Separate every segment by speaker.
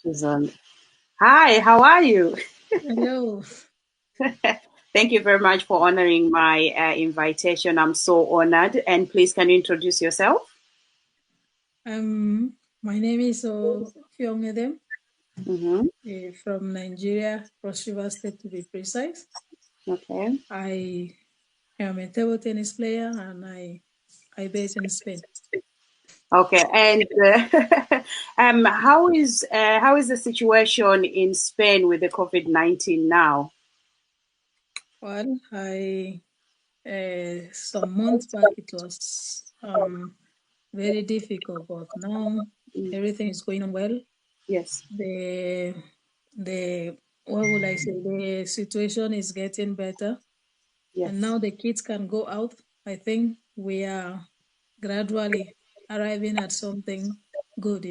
Speaker 1: Susan. Hi, how are you?
Speaker 2: Hello.
Speaker 1: Thank you very much for honoring my invitation. I'm so honored. And please, can you introduce yourself?
Speaker 2: My name is Offiong Edem,
Speaker 1: Mm-hmm.
Speaker 2: from Nigeria, Cross River State to be precise.
Speaker 1: Okay.
Speaker 2: I am a table tennis player and I based in Spain.
Speaker 1: Okay. And how is the situation in Spain with the COVID-19 now?
Speaker 2: Well, I some months back it was very difficult, but now
Speaker 1: Mm,
Speaker 2: everything is going on well.
Speaker 1: yes.
Speaker 2: The the what would I say? The situation is getting better, and
Speaker 1: Yes.
Speaker 2: now the kids can go out. I think we are gradually arriving at something good.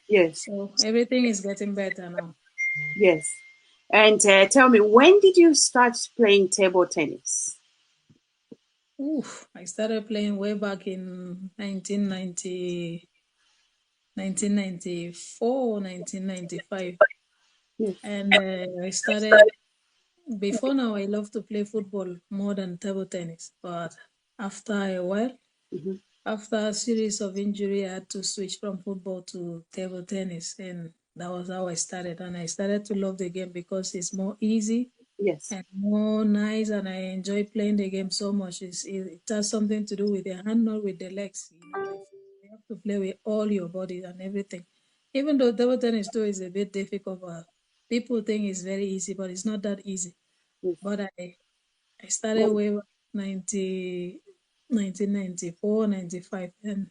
Speaker 1: Yes.
Speaker 2: So everything is getting better now.
Speaker 1: Yes. And tell me, when did you start playing table tennis?
Speaker 2: Oof, I started playing way back in 1994, 1995.
Speaker 1: Yes.
Speaker 2: And I started, before now, I love to play football more than table tennis. But after a while,
Speaker 1: Mm-hmm.
Speaker 2: after a series of injury, I had to switch from football to table tennis. And that was how I started. And I started to love the game because it's more easy
Speaker 1: Yes.
Speaker 2: and more nice, and I enjoy playing the game so much. It has something to do with the hand, not with the legs. Like you have to play with all your body and everything. Even though table tennis too is a bit difficult, people think it's very easy, but it's not that easy.
Speaker 1: Yes.
Speaker 2: But I started
Speaker 1: Well,
Speaker 2: way back 1994, 95, and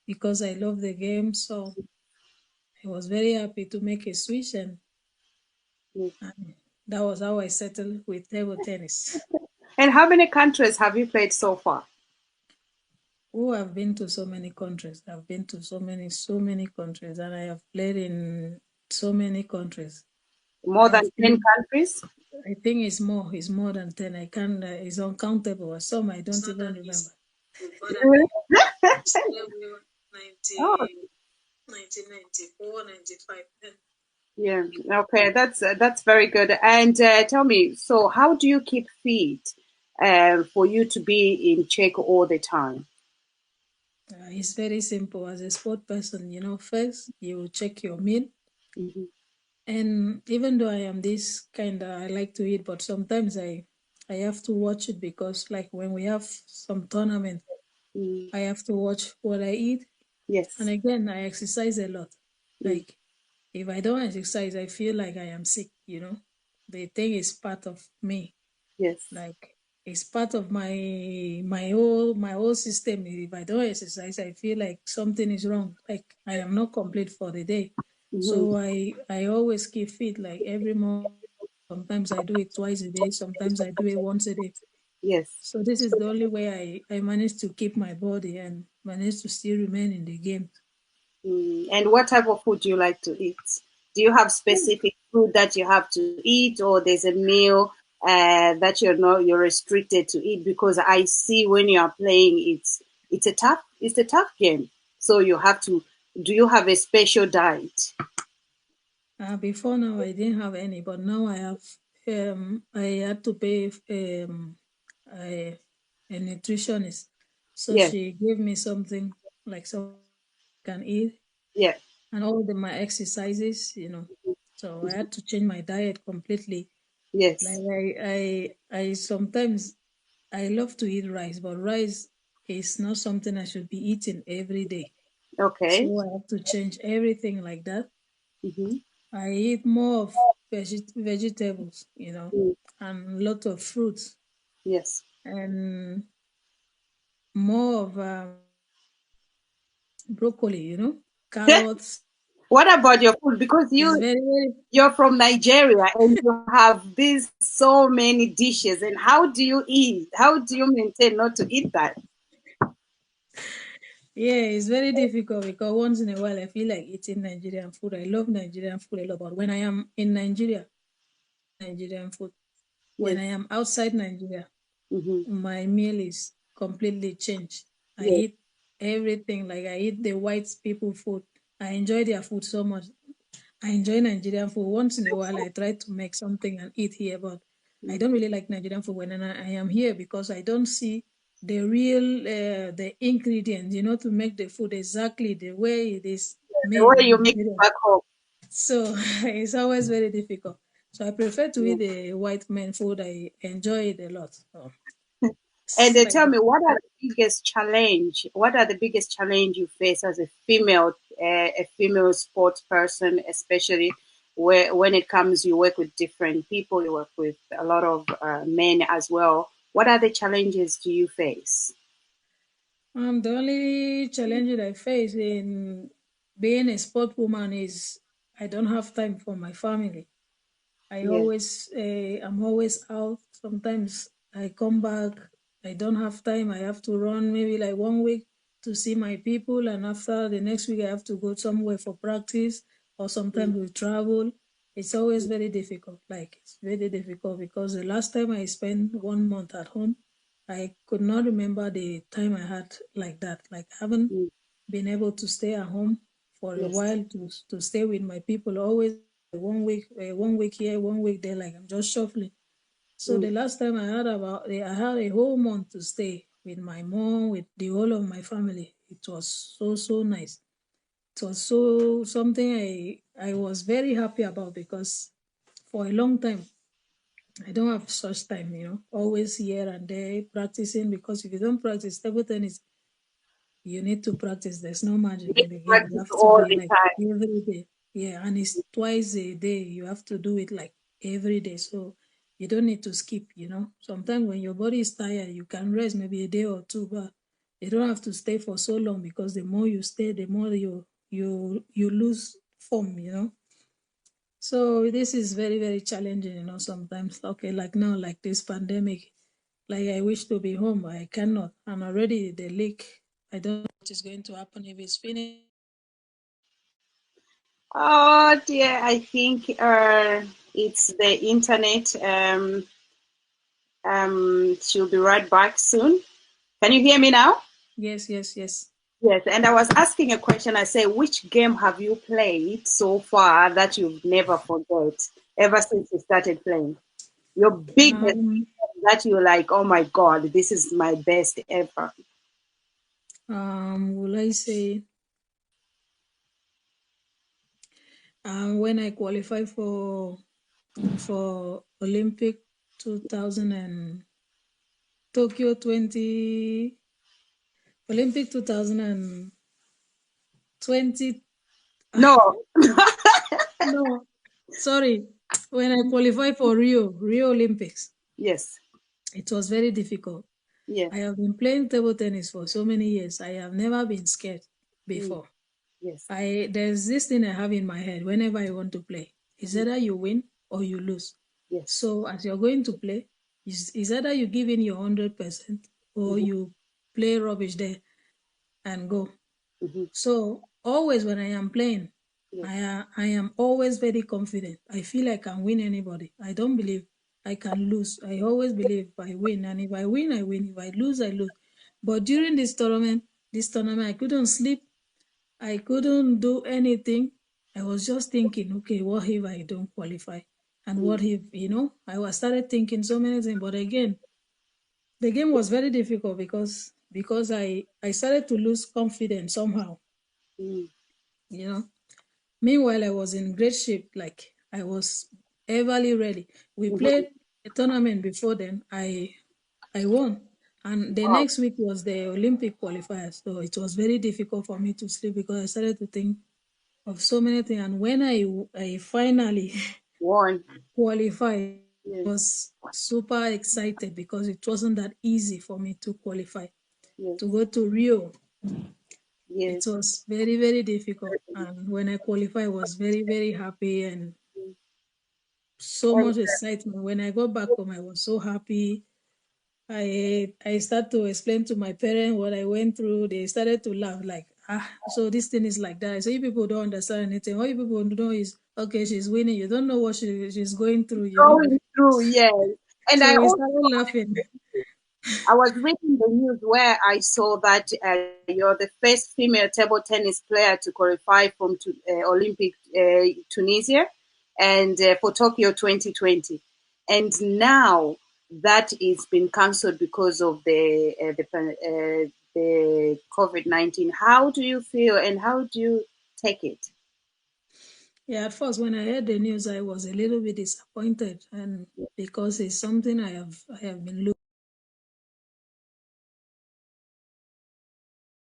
Speaker 2: because I love the game, so I was very happy to make a switch,
Speaker 1: yes.
Speaker 2: and that was how I settled with table tennis.
Speaker 1: And how many countries have you played so far?
Speaker 2: Oh, I've been to so many countries. I've been to so many countries, and I have played in so many countries.
Speaker 1: More
Speaker 2: I
Speaker 1: than
Speaker 2: have
Speaker 1: 10
Speaker 2: been,
Speaker 1: countries?
Speaker 2: I think it's more than 10. I can't, it's uncountable. Some I don't even remember. But
Speaker 1: Really?
Speaker 2: I started with
Speaker 1: Oh,
Speaker 2: 1994, 95.
Speaker 1: yeah. Okay, that's very good. And tell me, so how do you keep fit for you to be in check all the time?
Speaker 2: It's very simple. As a sport person, first you check your meal.
Speaker 1: Hmm.
Speaker 2: And even though I am this kind of, I like to eat, but sometimes I have to watch it because, like, when we have some tournament,
Speaker 1: Mm,
Speaker 2: I have to watch what I eat. And
Speaker 1: yes.
Speaker 2: again, I exercise a lot.
Speaker 1: Mm,
Speaker 2: Like, if I don't exercise, I feel like I am sick. The thing is part of me.
Speaker 1: yes.
Speaker 2: Like, it's part of my whole system. If I don't exercise, I feel like something is wrong. Like I am not complete for the day.
Speaker 1: Hmm.
Speaker 2: So I always keep fit. Like every morning, sometimes I do it twice a day. Sometimes I do it once a day.
Speaker 1: Yes.
Speaker 2: So this is the only way I manage to keep my body and manage to still remain in the game.
Speaker 1: And what type of food do you like to eat? Do you have specific food that you have to eat, or there's a meal that you're restricted to eat? Because I see when you are playing, it's a tough game. So you have to. Do you have a special diet?
Speaker 2: Before now, I didn't have any, but now I have. I had to pay a, a nutritionist, so
Speaker 1: Yes.
Speaker 2: she gave me something like some I can eat
Speaker 1: Yeah.
Speaker 2: and all my exercises. So I had to change my diet completely. Like
Speaker 1: Yes.
Speaker 2: I sometimes I love to eat rice, but rice is not something I should be eating every day.
Speaker 1: Okay.
Speaker 2: So I have to change everything like that.
Speaker 1: Hmm.
Speaker 2: I eat more of vegetables,
Speaker 1: Mm,
Speaker 2: and a lot of fruits
Speaker 1: yes.
Speaker 2: and more of broccoli, carrots.
Speaker 1: What about your food? Because
Speaker 2: It's
Speaker 1: you
Speaker 2: very, very,
Speaker 1: you're from Nigeria and you have these so many dishes. And how do you eat? How do you maintain not to eat that?
Speaker 2: yeah, it's very difficult because once in a while I feel like eating Nigerian food. I love Nigerian food a lot, but when I am in Nigeria, Nigerian food. When
Speaker 1: Yes.
Speaker 2: I am outside Nigeria,
Speaker 1: Hmm.
Speaker 2: my meal is completely changed. I
Speaker 1: Yes.
Speaker 2: eat everything, like I eat the white people food. I enjoy their food so much. I enjoy Nigerian food. Once in a while, I try to make something and eat here, but I don't really like Nigerian food when I am here because I don't see the real the ingredients, to make the food exactly the way it is
Speaker 1: The
Speaker 2: made
Speaker 1: way
Speaker 2: in
Speaker 1: you make it
Speaker 2: Nigeria.
Speaker 1: back home.
Speaker 2: So it's always very difficult. So I prefer to eat the white man food. I enjoy it a lot. So
Speaker 1: And
Speaker 2: it's
Speaker 1: they
Speaker 2: like
Speaker 1: tell
Speaker 2: that.
Speaker 1: me, what are the biggest challenge? What are the biggest challenge you face as a female sports person, especially where when it comes, you work with different people, you work with a lot of men as well. What are the challenges do you face?
Speaker 2: The only challenge that I face in being a sport woman is I don't have time for my family.
Speaker 1: Yes.
Speaker 2: I'm always out. Sometimes I come back, I don't have time. I have to run maybe like 1 week to see my people, and after the next week I have to go somewhere for practice, or sometimes we travel. It's always very difficult. Like it's very difficult because the last time I spent 1 month at home, I could not remember the time I had like that. Like I haven't
Speaker 1: Mm.
Speaker 2: been able to stay at home for a
Speaker 1: Yes.
Speaker 2: while to stay with my people. Always 1 week, 1 week here, 1 week there, like I'm just shuffling. So
Speaker 1: Mm.
Speaker 2: the last time I had a whole month to stay with my mom, with the whole of my family. It was so nice. It was so something I was very happy about because for a long time I don't have such time, always here and there practicing because if you don't practice table tennis, you need to practice. There's no
Speaker 1: You
Speaker 2: magic
Speaker 1: need
Speaker 2: in the
Speaker 1: to
Speaker 2: game. You
Speaker 1: practice
Speaker 2: have to
Speaker 1: all
Speaker 2: be
Speaker 1: the
Speaker 2: like
Speaker 1: time.
Speaker 2: every day. Yeah, and it's twice a day. You have to do it like every day. So you don't need to skip. Sometimes when your body is tired, you can rest maybe a day or two, but you don't have to stay for so long because the more you stay, the more you lose form. So this is very, very challenging, sometimes. Okay, like now, like this pandemic, like I wish to be home, but I cannot. And already the leak, I don't know what is going to happen if it's finished.
Speaker 1: Oh dear, I think it's the internet. She'll be right back soon. Can you hear me now?
Speaker 2: Yes, yes, yes.
Speaker 1: Yes, and I was asking a question. I say, which game have you played so far that you've never forgot ever since you started playing? Your biggest
Speaker 2: Um,
Speaker 1: game that you're like, oh my God, this is my best ever.
Speaker 2: will I say, when I qualify for Olympic 2000 and Tokyo 20 Olympic 2020.
Speaker 1: No,
Speaker 2: No, sorry. When I qualified for Rio Olympics,
Speaker 1: yes,
Speaker 2: it was very difficult.
Speaker 1: yes,
Speaker 2: I have been playing table tennis for so many years. I have never been scared
Speaker 1: mm,
Speaker 2: before.
Speaker 1: yes,
Speaker 2: There's this thing I have in my head whenever I want to play. It's
Speaker 1: mm,
Speaker 2: either you win or you lose.
Speaker 1: yes,
Speaker 2: So as you're going to play, it's either you give in your 100% or
Speaker 1: mhm,
Speaker 2: you play rubbish there and go.
Speaker 1: mhm,
Speaker 2: So always when I am playing,
Speaker 1: yes,
Speaker 2: I am always very confident. I feel I can win anybody. I don't believe I can lose. I always believe I win, and if I win, I win. If I lose, I lose. But during this tournament, I couldn't sleep. I couldn't do anything. I was just thinking, okay, what if I don't qualify? And
Speaker 1: mm,
Speaker 2: what if, I was started thinking so many things. But again, the game was very difficult because I started to lose confidence somehow.
Speaker 1: mm,
Speaker 2: You know. Meanwhile, I was in great shape, like I was everly ready. We
Speaker 1: mhm.
Speaker 2: played a tournament before then. I won. And the
Speaker 1: Wow,
Speaker 2: next week was the Olympic qualifiers. So it was very difficult for me to sleep because I started to think of so many things. And when I finally
Speaker 1: one,
Speaker 2: qualified, I
Speaker 1: yes,
Speaker 2: was super excited because it wasn't that easy for me to qualify. To
Speaker 1: yes,
Speaker 2: go to Rio, it
Speaker 1: yes.
Speaker 2: was very, very difficult. And when I qualified, I was very, very happy and so
Speaker 1: And
Speaker 2: much excitement. When I got back home, I was so happy. I started to explain to my parents what I went through. They started to laugh, like, so this thing is like that. So you people don't understand anything. All you people know is, okay, she's winning. You don't know what she's going through.
Speaker 1: going through, yes. And I
Speaker 2: So we
Speaker 1: also
Speaker 2: started laughing.
Speaker 1: I was reading the news where I saw that you're the first female table tennis player to qualify from Olympic Tunisia and for Tokyo 2020. And now that is been cancelled because of the COVID-19. How do you feel and how do you take it?
Speaker 2: Yeah, at first when I heard the news, I was a little bit disappointed, and because it's something I have been